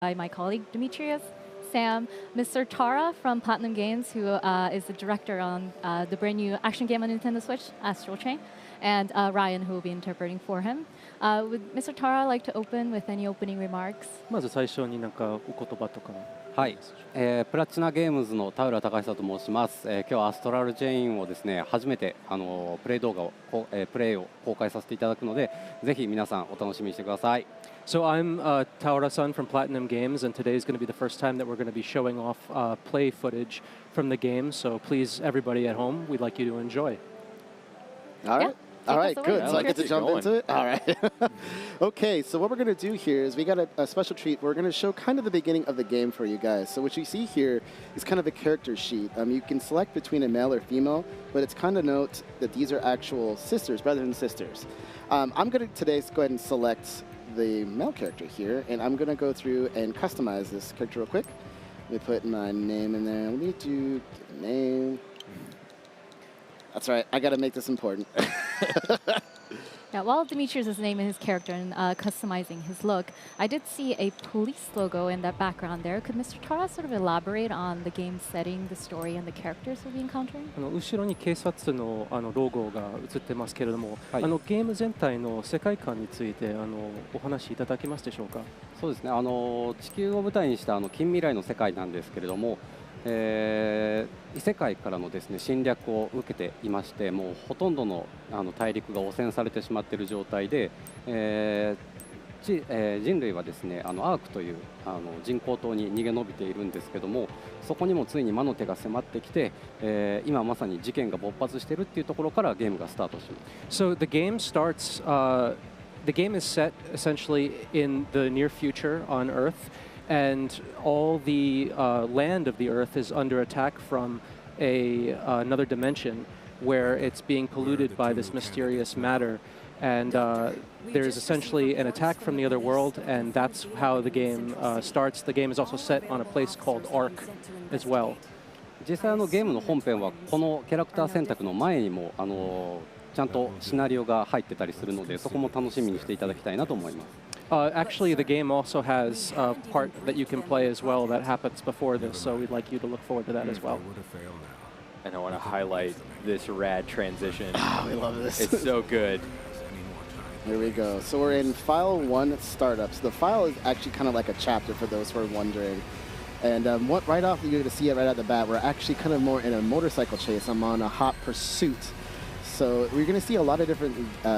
by my colleague Demetrius, Sam, Mr. Tara from Platinum Games, who is the director on the brand new action game on Nintendo Switch, Astral Chain, and Ryan, who will be interpreting for him. Would Mr. Tara like to open with any opening remarks? まず最初になんかお言葉とかも。はい、プラチナゲームズの田浦隆久と申します。今日はアストラルチェインをですね初めてプレイ動画をプレイを公開させていただくので、ぜひ皆さんお楽しみにしてください。So I'm Taura-san from Platinum Games, and today is going to be the first time that we're going to be showing off play footage from the game. So please, everybody at home, we'd like you to enjoy. All right. All right, good. So I get to Keep jump going. into it? All right. Okay, so what we're going to do here is we got a special treat. We're going to show kind of the beginning of the game for you guys. So what you see here is kind of a character sheet. You can select between a male or female, but it's kind of note that these are actual sisters rather than sisters. I'm going to today go ahead and select the male character here, and I'm going to go through and customize this character real quick. Let me put my name in there. Let me do a name. That's right. I got to make this important. Yeah, while Demetrius is naming his character and customizing his look, I did see a police logo in that background there. Could Mr. Tara sort of elaborate on the game setting, the story, and the characters we'll be encountering? 後ろに警察のロゴが映ってますけれども、はい、ゲーム全体の世界観についてお話しいただけますでしょうか。そうですね。地球を舞台にした近未来の世界なんですけれども。異世界からのですね侵略を受けていまして、もうほとんどの大陸が汚染されてしまっている状態で、人類はですねアークという人工島に逃げ延びているんですけども、そこにもついに魔の手が迫ってきて、今まさに事件が勃発しているっていうところからゲームがスタートします。So the game starts. The game is set essentially in the near future on Earth. And all the land of the Earth is under attack from another dimension where it's being polluted by this mysterious matter. And there's essentially an attack from the other world, and that's how the game starts. The game is also set on a place called Ark as well. 実際ゲームの本編はこのキャラクター選択の前にもちゃんとシナリオが入ってたりするので、そこも楽しみにしていただきたいなと思います。Actually, the game also has a part that you can play as well that happens before this, so we'd like you to look forward to that as well. And I want to highlight this rad transition. We love this. It's so good. Here we go. So we're in File 1 Startup. So the file is actually kind of like a chapter for those who are wondering. And right off, you're going to see it right at the bat. We're actually kind of more in a motorcycle chase. I'm on a hot pursuit. So we're going to see a lot of different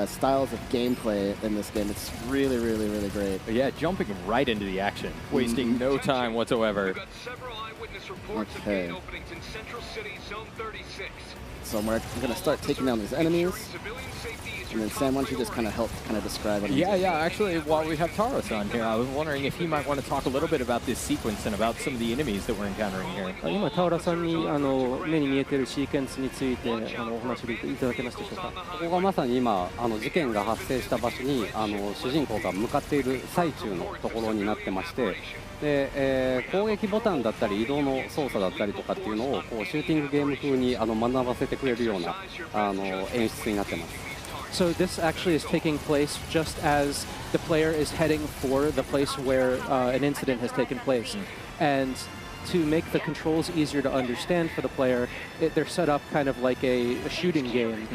styles of gameplay in this game. It's really, really, really great. But yeah, jumping right into the action, wasting no time whatsoever. Okay. So we're going to start taking down these enemies. And then Sam, why don't you just kind of help describe it? Yeah. Actually, while we have Taros on here, I was wondering if he might want to talk a little bit about this sequence and about some of the enemies that we're encountering here. 今タウラさんに目に見えているシーケンスについてお話しいただけますでしょうか。ここがまさに今事件が発生した場所に主人公が向かっている最中のところになってまして。で攻撃ボタンだったり移動の操作だったりとかっていうのをこうシューティングゲーム風に学ばせてくれるような演出になってます。So this actually is taking place just as the player is heading for the place where an incident has taken place. And to make the controls easier to understand for the player, they're set up kind of like a shooting game.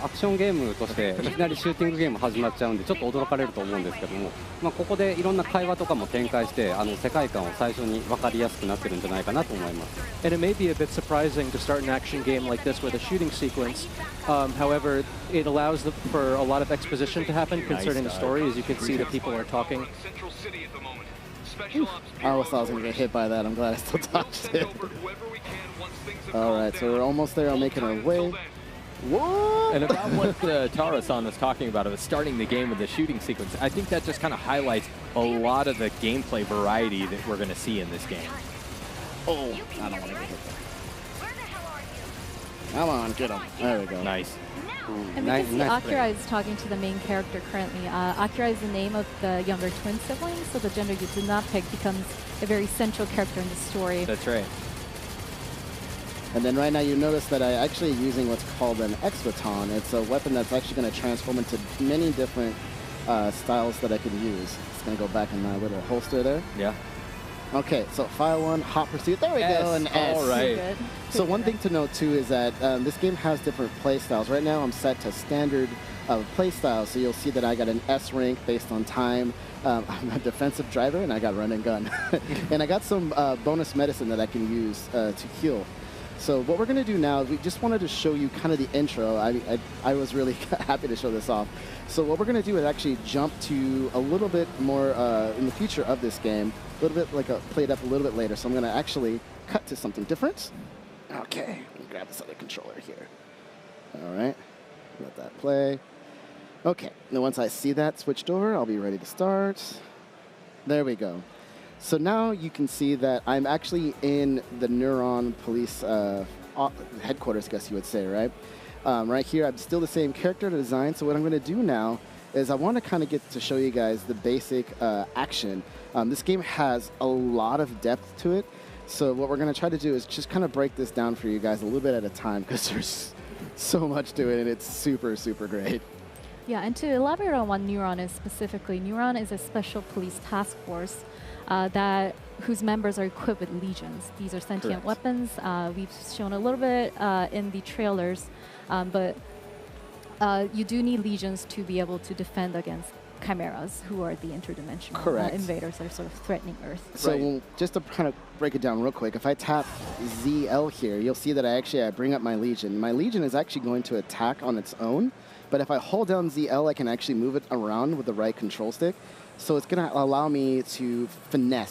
アクションゲームとしていきなりシューティングゲーム始まっちゃうんでちょっと驚かれると思うんですけども、ここでいろんな会話とかも展開して世界観を最初に分かりやすくなってるんじゃないかなと思います。And it may be a bit surprising to start an action game like this with a shooting sequence. However, it allows for a lot of exposition to happen concerning the story, as you can see that people are talking. I always thought I was going to get hit by that. I'm glad I still dodged it. All right, so we're almost there. I'm making our way. What? And about what Tara-san was talking about starting the game with the shooting sequence, I think that just kind of highlights a lot of the gameplay variety that we're going to see in this game. Oh, I don't want to get hit there. Come on, get him. There we go. Nice. And we can see Akira is talking to the main character currently. Akira is the name of the younger twin sibling, so the gender you did not pick becomes a very central character in the story. That's right. And then right now you notice that I'm actually using what's called an exoton. It's a weapon that's actually going to transform into many different styles that I can use. It's going to go back in my little holster there. Yeah. Okay, so file 1, hot pursuit. There we go, an S. All right. Good. So one thing to note too is that this game has different play styles. Right now I'm set to standard play style, so you'll see that I got an S rank based on time. I'm a defensive driver and I got run and gun. And I got some bonus medicine that I can use to heal. So what we're going to do now is we just wanted to show you kind of the intro. I was really happy to show this off. So what we're going to do is actually jump to a little bit more in the future of this game, a little bit like play it up a little bit later. So I'm going to actually cut to something different. Okay, let me grab this other controller here. All right, let that play. Okay, now once I see that switched over, I'll be ready to start. There we go. So now you can see that I'm actually in the Neuron Police headquarters, I guess you would say, right? Right here, I'm still the same character design. So what I'm going to do now is I want to kind of get to show you guys the basic action. This game has a lot of depth to it. So what we're going to try to do is just kind of break this down for you guys a little bit at a time because there's so much to it and it's super, super great. Yeah, and to elaborate on what Neuron is specifically, Neuron is a special police task force whose members are equipped with legions. These are sentient weapons. We've shown a little bit in the trailers, but you do need legions to be able to defend against chimeras, who are the interdimensional invaders that are sort of threatening Earth. So just to kind of break it down real quick, if I tap ZL here, you'll see that I bring up my legion. My legion is actually going to attack on its own, but if I hold down ZL, I can actually move it around with the right control stick. So it's going to allow me to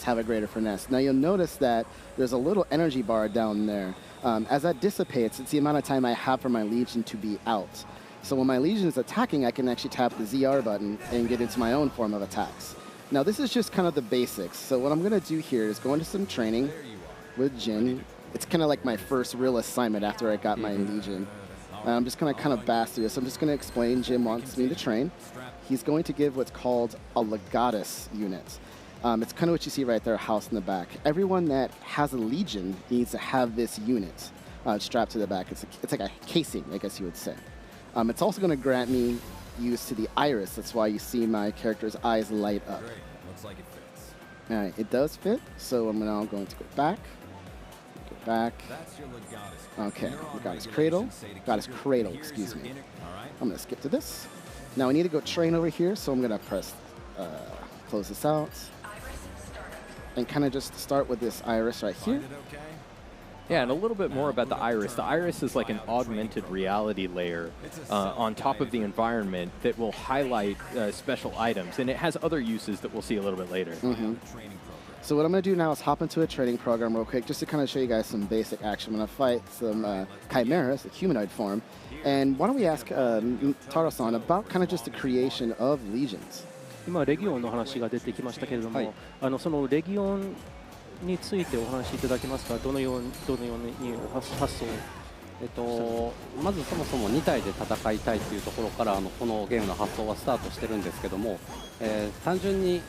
have a greater finesse. Now you'll notice that there's a little energy bar down there. As that dissipates, it's the amount of time I have for my legion to be out. So when my legion is attacking, I can actually tap the ZR button and get into my own form of attacks. Now this is just kind of the basics. So what I'm going to do here is go into some training with Jin. It's kind of like my first real assignment after I got my legion. I'm just going to kind of bash through this. I'm just going to explain. Jim wants me to train. He's going to give what's called a Legatus unit. It's kind of what you see right there, house in the back. Everyone that has a legion needs to have this unit strapped to the back. It's like a casing, I guess you would say. It's also going to grant me use to the iris. That's why you see my character's eyes light up. Great. Looks like it fits. All right, it does fit. So I'm now going to go back. Go back. That's your Legatus. Okay, Legatus Cradle. Legatus Cradle, excuse me. I'm going to skip to this. Now I need to go train over here, so I'm going to press close this out. And kind of just start with this iris right here. Yeah, and a little bit more about the iris. The iris is like an augmented reality layer on top of the environment that will highlight special items, and it has other uses that we'll see a little bit later. So what I'm going to do now is hop into a training program real quick, just to kind of show you guys some basic action. I'm going to fight some chimeras, the humanoid form. And why don't we ask Taro-san about kind of just the creation of legions. 今レギオンの話が出てきましたけれども、そのレギオンについてお話しいただけますか。どのように発想。まずそもそも2体で戦いたいというところからこのゲームの発想はスタートしてるんですけども、単純に、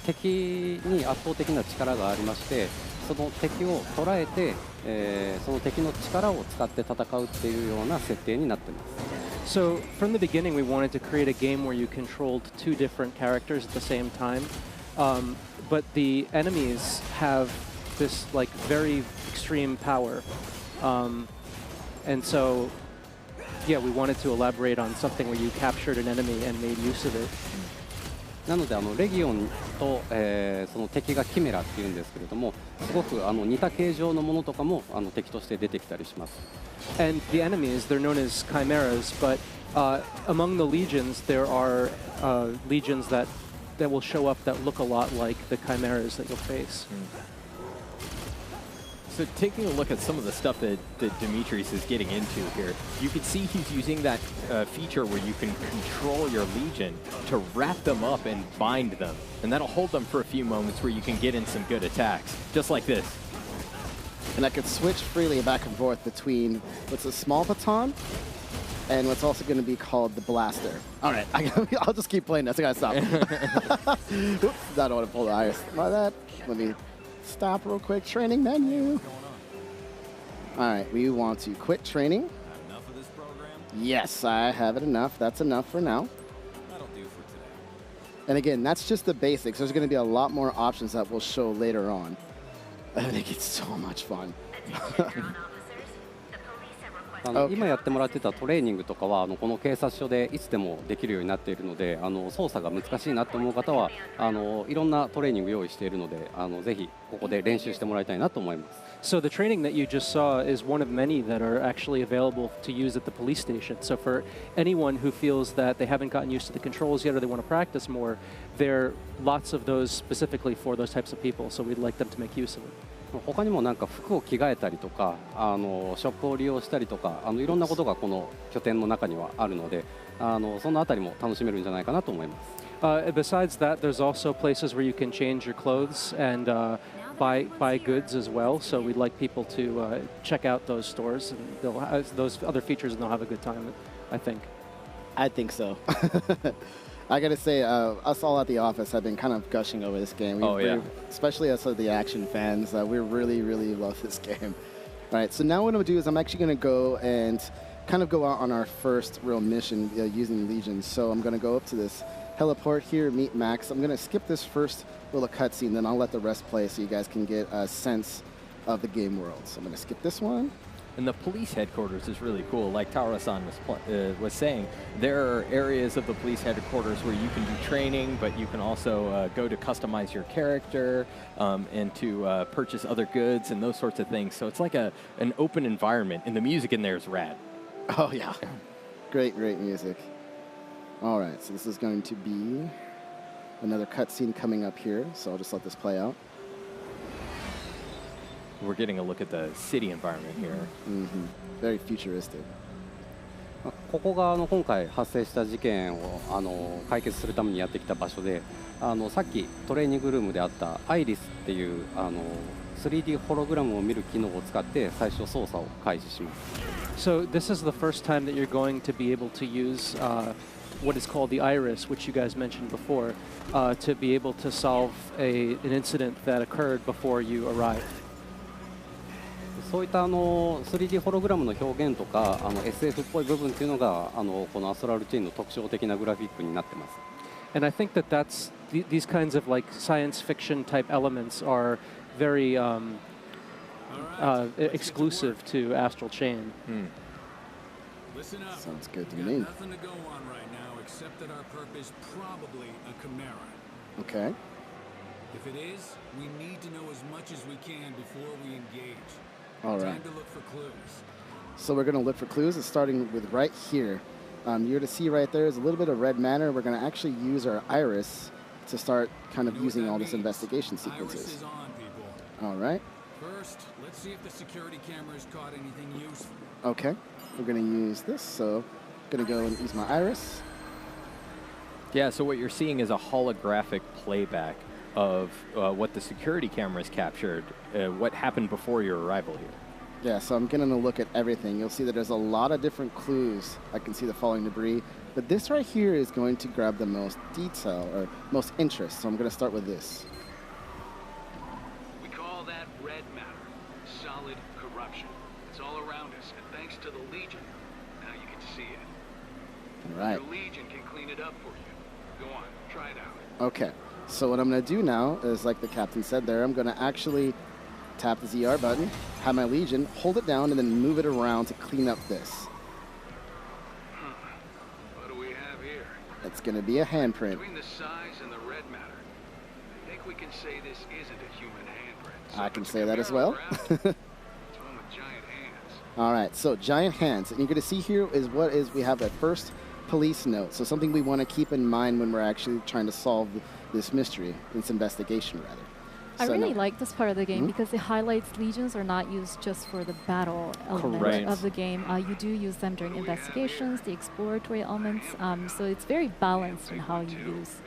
敵に圧倒的な力がありまして、その敵を捉えて、その敵の力を使って戦うっていうような設定になっています。So from the beginning, we wanted to create a game where you controlled two different characters at the same time, but the enemies have this like very extreme power, and so yeah, we wanted to elaborate on something where you captured an enemy and made use of it. なのでレギオンと、その敵がキメラっていうんですけれども、すごく似た形状のものとかも敵として出てきたりします。And the enemies, they're known as chimeras, but among the legions, there are legions that will show up that look a lot like the chimeras that you'll face. So taking a look at some of the stuff that Dimitris is getting into here, you can see he's using that feature where you can control your legion to wrap them up and bind them. And that'll hold them for a few moments where you can get in some good attacks, just like this. And I could switch freely back and forth between what's a small baton and what's also going to be called the blaster. All right, I'll just keep playing this. I got to stop. Oops, I don't want to pull the iris. By that, let me stop real quick. Training menu. All right, we want to quit training. Enough of this program? Yes, I have it enough. That's enough for now. That'll do for today. And again, that's just the basics. There's going to be a lot more options that we'll show later on. I think it's so much fun. 今やってもらってたトレーニングとかはこの警察署でいつでもできるようになっているので操作が難しいなと思う方はいろんなトレーニング用意しているのでぜひここで練習してもらいたいなと思います。So the training that you just saw is one of many that are actually available to use at the police station. So for anyone who feels that they haven't gotten used to the controls yet or they want to practice more, there are lots of those specifically for those types of people. So we'd like them to make use of it. 他にもなんか服を着替えたりとかショップを利用したりとかいろんなことがこの拠点の中にはあるのでそのあたりも楽しめるんじゃないかなと思います。Besides that, there's also places where you can change your clothes and buy goods as well. So we'd like people to check out those stores and they'll have those other features, and they'll have a good time, I think. I think so. I gotta say, us all at the office have been kind of gushing over this game. Especially us, the action fans. We really, really love this game. All right, so now what I'm gonna do is I'm actually gonna go and kind of go out on our first real mission using Legion. So I'm gonna go up to this heliport here, meet Max. I'm gonna skip this first little cutscene, then I'll let the rest play so you guys can get a sense of the game world. So I'm gonna skip this one. And the police headquarters is really cool. Like Tara-san was saying, there are areas of the police headquarters where you can do training, but you can also go to customize your character and to purchase other goods and those sorts of things. So it's like an open environment, and the music in there is rad. Oh, yeah. Great, great music. All right, so this is going to be another cutscene coming up here, so I'll just let this play out. We're getting a look at the city environment here. Very futuristic. ここが今回発生した事件を解決するためにやってきた場所でさっきトレーニングルームであったアイリスっていう3D ホログラムを見る機能を使って最初操作を開始します。So this is the first time that you're going to be able to use what is called the iris, which you guys mentioned before, to be able to solve an incident that occurred before you arrived. そういった3D ホログラムの表現とかSF っぽい部分っていうのがこのアストラルチェーンの特徴的なグラフィックになってます。And I think that these kinds of like science fiction type elements are very exclusive to Astral Chain. Listen up. Sounds good to We me. got nothing to go on right now except that our perp is probably a chimera. Okay. If it is, we need to know as much as we can before we engage. All right. Time to look for clues. So we're going to look for clues. It's starting with right here. You're going to see right there is a little bit of red matter. We're going to actually use our iris to start kind of using all this investigation sequences. Iris is on, people. All right. First, let's see if the security cameras caught anything useful. Okay. We're going to use this. So I'm going to go and use my iris. Yeah, so what you're seeing is a holographic playback of what the security cameras captured, what happened before your arrival here. Yeah, so I'm getting a look at everything. You'll see that there's a lot of different clues. I can see the falling debris. But this right here is going to grab the most detail or most interest. So I'm going to start with this. We call that red matter, solid corruption. It's all around us, and thanks to the Legion, now you can see it. All right. The Legion can clean it up for you. Go on, try it out. Okay. So what I'm going to do now is, like the captain said there, I'm going to actually tap the ZR button, have my Legion, hold it down, and then move it around to clean up this. What do we have here? It's going to be a handprint. Between the size and the red matter, I think we can say this isn't a human handprint. So I if can it's a say that as chimera well. around, it's one with giant hands. All right, so giant hands. And you're going to see here is we have a first police note. So something we want to keep in mind when we're actually trying to solve this mystery, this investigation rather. I So really now- like this part of the game because it highlights legions are not used just for the battle element Correct. of the game. You do use them during investigations, the exploratory elements. So it's very balanced in how you use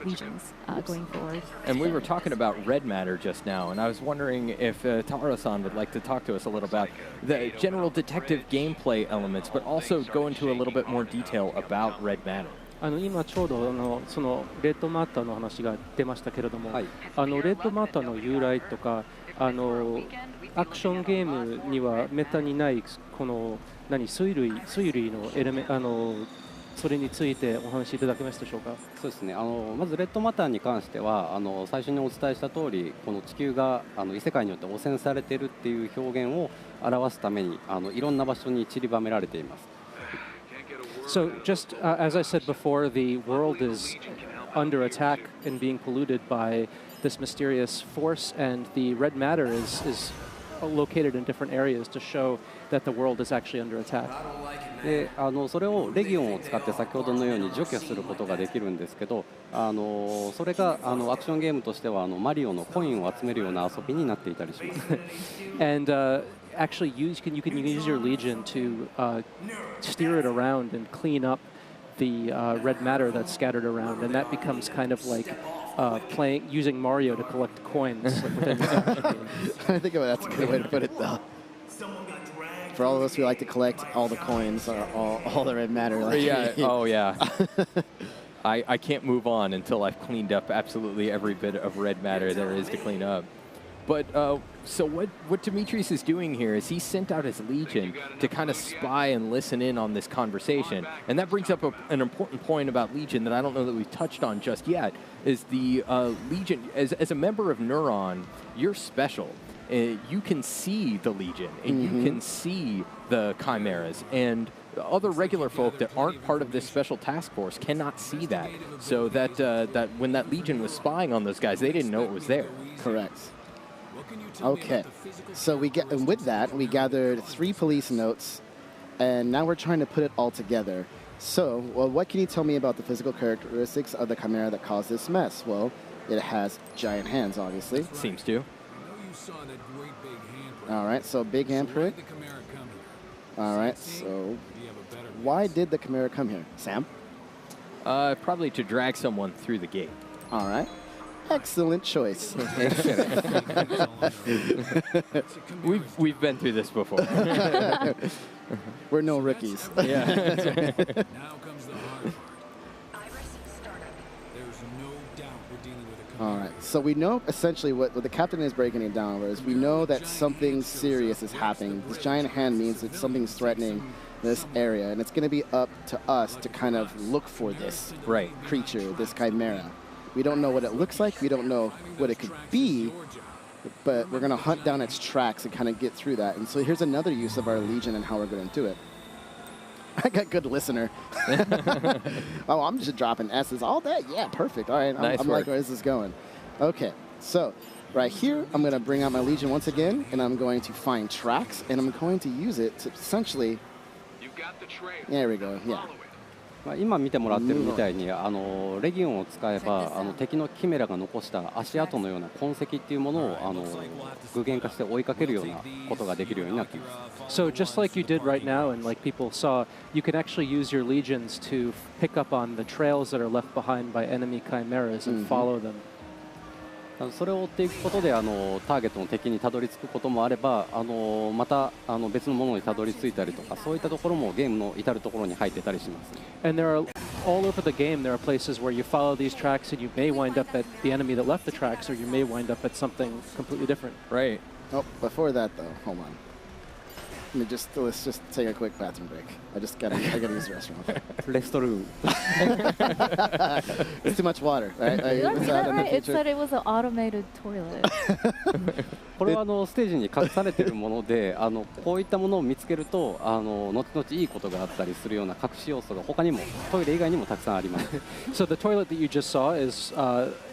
legions going forward. And we were talking about red matter just now, and I was wondering if Taro-san would like to talk to us a little about the general detective gameplay elements, but also go into a little bit more detail about red matter. 今ちょうどそのレッドマターの話が出ましたけれども、はい、レッドマターの由来とかアクションゲームにはめったにないこの推理のエレメそれについてお話しいただけますでしょうか。そうですね。まずレッドマターに関しては最初にお伝えした通り、この地球が異世界によって汚染されているっていう表現を表すためにいろんな場所に散りばめられています。So just as I said before, the world is under attack and being polluted by this mysterious force, and the red matter is located in different areas to show that the world is actually under attack. でそれをレギオンを使って先ほどのように除去することができるんですけど、それがアクションゲームとしてはマリオのコインを集めるような遊びになっていたりします。And actually, you can use your Legion to steer it around and clean up the red matter that's scattered around, and that becomes kind of like using Mario to collect coins. I think that's a good way to put it, though. For all of us who like to collect all the coins, or all the red matter. Like Yeah. Oh, yeah. I can't move on until I've cleaned up absolutely every bit of red matter there is to clean up. But so what Demetrius is doing here is he sent out his Legion to kind of spy and listen in on this conversation. And that brings up an important point about Legion that I don't know that we've touched on just yet, is the Legion, as a member of Neuron, you're special. You can see the Legion, and you can see the Chimeras, and other regular folk that aren't part of this special task force cannot see that. So that when that Legion was spying on those guys, they didn't know it was there. Correct. Okay, so and with that, we gathered 3 police notes, and now we're trying to put it all together. So, well, what can you tell me about the physical characteristics of the Chimera that caused this mess? Well, it has giant hands, obviously. Seems to. All right, so big handprint. All right, so why did the Chimera come here? Sam? Probably to drag someone through the gate. All right. Excellent choice. We've been through this before. We're no rookies. Yeah. Now comes the hard part. There's no doubt we're dealing with a All right, so we know essentially what the captain is breaking it down is we know that something serious is happening. This giant hand means that something's threatening this area, and it's going to be up to us to kind of look for this creature, this chimera. We don't know what it looks like. We don't know what it could be, but we're going to hunt down its tracks and kind of get through that. And so here's another use of our Legion and how we're going to do it. I got good listener. Oh, I'm just dropping S's all day. Yeah, perfect. All right, I'm like where this is going. Okay, so right here, I'm going to bring out my Legion once again, and I'm going to find tracks, and I'm going to use it to essentially... There we go, yeah. 今見てもらってるみたいにレギオンを使えば敵のキメラが残した足跡のような痕跡っていうものを具現化して追いかけるようなことができるようになっています。So just like you did right now, and like people saw, you can actually use your legions to pick up on the trails that are left behind by enemy chimeras and follow them. それを追っていくことでターゲットの敵にたどり着くこともあればまた別のものにたどり着いたりとかそういったところもゲームの至るところに入ってたりします。And there are all over the game there are places where you follow these tracks and you may wind up at the enemy that left the tracks, or you may wind up at something completely different. Right. Oh, before that though, hold on. Let's just take a quick bathroom break. I gotta use the restroom. Restroom. It's too much water. Right? Did I see that right? It said it was an automated toilet. これはステージに隠されているものでこういったものを見つけると後々いいことがあったりするような隠し要素が他にもトイレ以外にもたくさんあります。So the toilet that you just saw is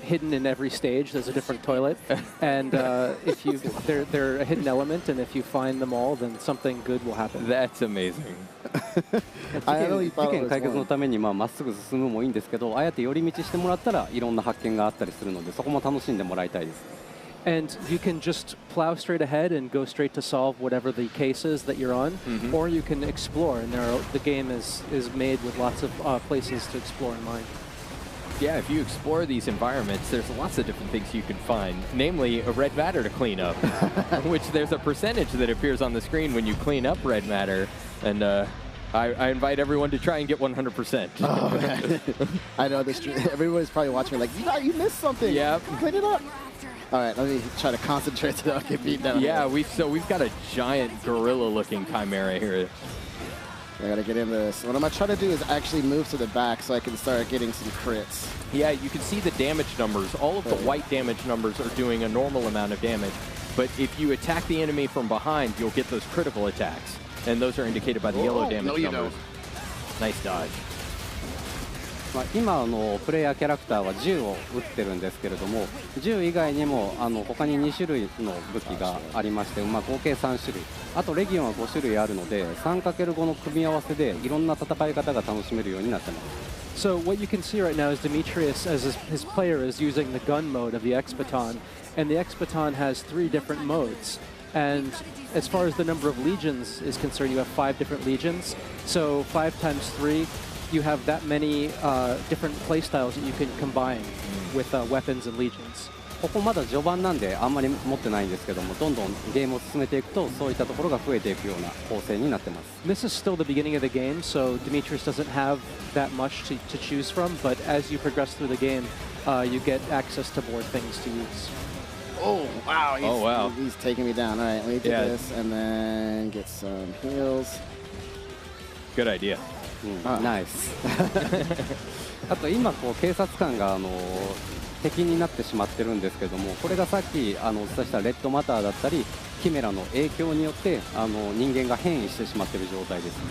hidden in every stage. There's a different toilet, and if they're a hidden element, and if you find them all, then something good will happen. That's amazing. 事件解決のためにまっすぐ進むもいいんですけど、ああやって寄り道してもらったらいろんな発見があったりするので、そこも楽しんでもらいたいです。And you can just plow straight ahead and go straight to solve whatever the case is that you're on, or you can explore. And the game is made with lots of places to explore in mind. Yeah, if you explore these environments, there's lots of different things you can find, namely a red matter to clean up, which there's a percentage that appears on the screen when you clean up red matter. And I invite everyone to try and get 100%. Oh, man. I know this. Everyone's probably watching me like, you missed something. Yeah. Clean it up. All right, let me try to concentrate so I don't get beat down. Yeah, we've got a giant gorilla-looking chimera here. I gotta get in this. What I'm gonna try to do is actually move to the back so I can start getting some crits. Yeah, you can see the damage numbers. All of the white damage numbers are doing a normal amount of damage. But if you attack the enemy from behind, you'll get those critical attacks. And those are indicated by the yellow damage numbers. Nice dodge. 今プレイヤーキャラクターは銃を撃ってるんですけれども、銃以外にも他に2種類の武器がありまして、合計3種類、あとレギオンは5種類あるので 3×5 の組み合わせでいろんな戦い方が楽しめるようになってます。 So what you can see right now is Demetrius, as his player, is using the gun mode of the X-Baton, and the X-Baton has 3 different modes. And as far as the number of legions is concerned, you have 5 different legions. So 5 times 3, you have that many different playstyles that you can combine with weapons and legions. ここまだ序盤なんであんまり持ってないんですけども、どんどんゲームを進めていくとそういったところが増えていくような構成になってます。 This is still the beginning of the game, so Demetrius doesn't have that much to choose from, but as you progress through the game, you get access to more things to use. Oh, wow. He's taking me down. All right, let me do this and then get some heals. Good idea. ナイス。あと今警察官が敵になってしまってるんですけども、これがさっきお伝えしたレッドマターだったりキメラの影響によって人間が変異してしまっている状態ですね。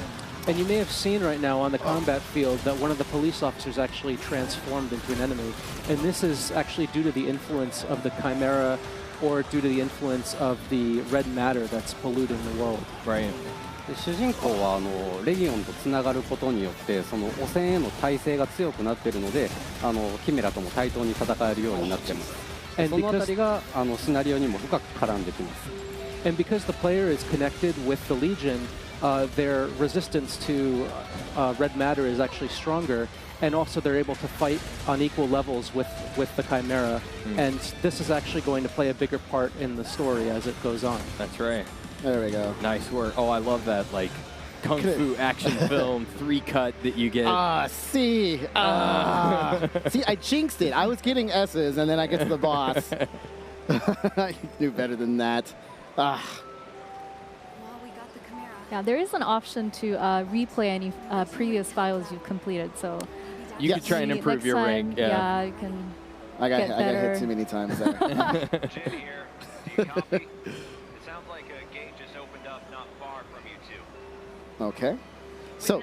And you may have seen right now on the combat field that one of the police officers actually transformed into an enemy. And this is actually due to the influence of the Chimera or due to the influence of the red matter that's polluting the world. Right. 主人公はレギオンとつながることによってその汚染への耐性が強くなっているのでキメラとも対等に戦えるようになっています。そのあたりがシナリオにも深く絡んできます。 And because the player is connected with the Legion, their resistance to red matter is actually stronger, and also they're able to fight on equal levels with the Chimera. And this is actually going to play a bigger part in the story as it goes on. That's right. There we go. Nice work. Oh, I love that, like, kung fu action film 3-cut that you get. See, I jinxed it. I was getting S's, and then I get to the boss. I knew better than that. Yeah, there is an option to replay any previous files you've completed, so you can try and improve your rank. Yeah, you can. I got hit too many times there. Jin here. Do you copy? It sounds like a gate just opened up not far from you two. Okay. So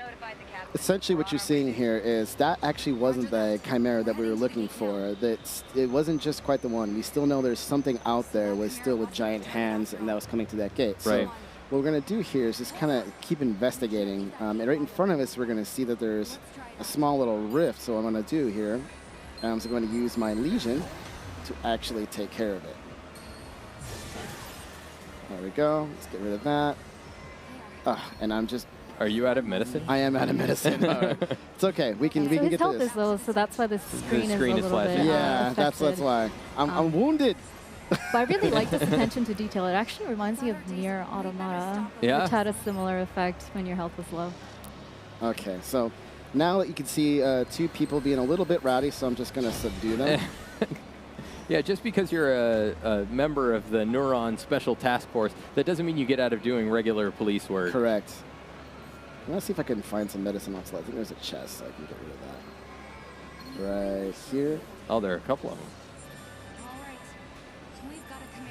essentially what you're seeing here is that actually wasn't the Chimera that we were looking for. It wasn't just quite the one. We still know there's something out there with giant hands, and that was coming to that gate. Right. So what we're going to do here is just kind of keep investigating. And right in front of us, we're going to see that there's a small little rift. So what I'm going to do here, I'm just going to use my Legion to actually take care of it. There we go. Let's get rid of that. And I'm just... Are you out of medicine? I am out of medicine. All right. It's okay. We can get his this. health is low, so that's why the screen is a little bit yeah, that's why. I'm wounded. But I really like this attention to detail. It actually reminds me of Nier Automata, which had a similar effect when your health was low. Okay, so now that you can see 2 people being a little bit rowdy, so I'm just going to subdue them. Yeah, just because you're a member of the Neuron Special Task Force, that doesn't mean you get out of doing regular police work. Correct. Let's see if I can find some medicine off. I think there's a chest, so I can get rid of that. Right here. Oh, there are a couple of them.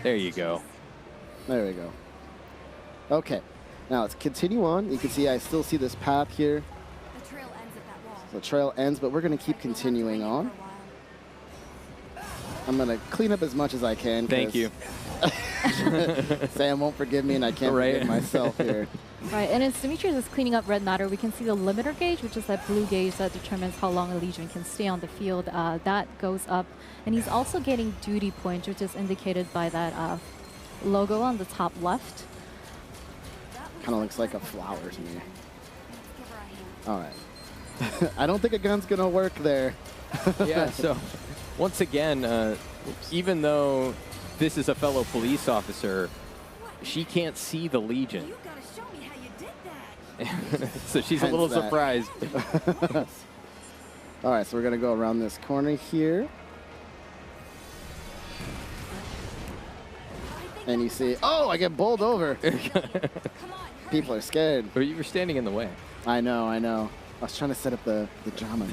There you go. There we go. Okay. Now let's continue on. You can see I still see this path here. The trail ends, but we're going to keep continuing on. I'm going to clean up as much as I can. Thank you. Sam won't forgive me, and I can't forgive myself here. Right, and as Demetrius is cleaning up red matter, we can see the limiter gauge, which is that blue gauge that determines how long a Legion can stay on the field. That goes up. And he's also getting duty points, which is indicated by that logo on the top left. Kind of looks like a flower to me. All right. I don't think a gun's going to work there. Yeah, so once again, even though this is a fellow police officer, she can't see the Legion. So she's a little surprised. All right, so we're going to go around this corner here. And you see, oh, I get bowled over. People are scared. But you were standing in the way. I know, I know. I was trying to set up the drama.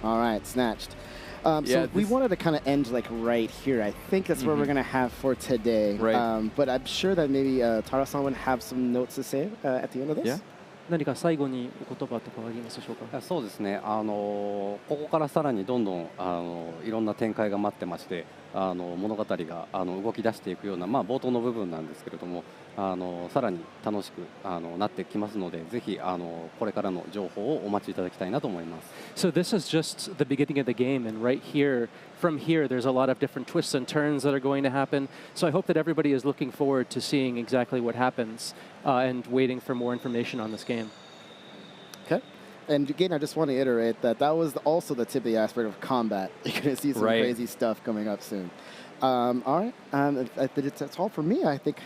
All right, snatched. So we wanted to kind of end like right here. I think that's where we're going to have for today. Right. But I'm sure that maybe Tara-san would have some notes to say at the end of this. Yeah. 何か最後にお言葉とかありますでしょうか。そうですね、ここからさらにどんどんいろんな展開が待ってまして、物語が動き出していくような、冒頭の部分なんですけれども、さらに楽しくなってきますので、ぜひこれからの情報をお待ちいただきたいなと思います。So this is just the beginning of the game, and right here, from here, there's a lot of different twists and turns that are going to happen. So I hope that everybody is looking forward to seeing exactly what happens and waiting for more information on this game. Okay. And again, I just want to iterate that that was also the tip of the iceberg of combat. You're going to see some crazy stuff coming up soon. All right. That's all for me, I think.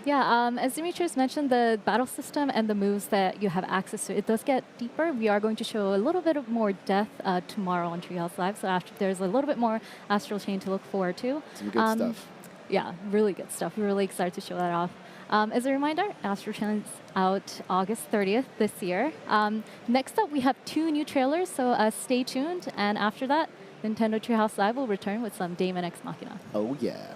Yeah, as Demetrius mentioned, the battle system and the moves that you have access to, it does get deeper. We are going to show a little bit of more depth tomorrow on Treehouse Live. So after, there's a little bit more Astral Chain to look forward to. Some good stuff. Yeah, really good stuff. We're really excited to show that off. As a reminder, Astral Chain is out August 30th this year. Next up, we have 2 new trailers, so stay tuned. And after that, Nintendo Treehouse Live will return with some Daemon X Machina. Oh, yeah.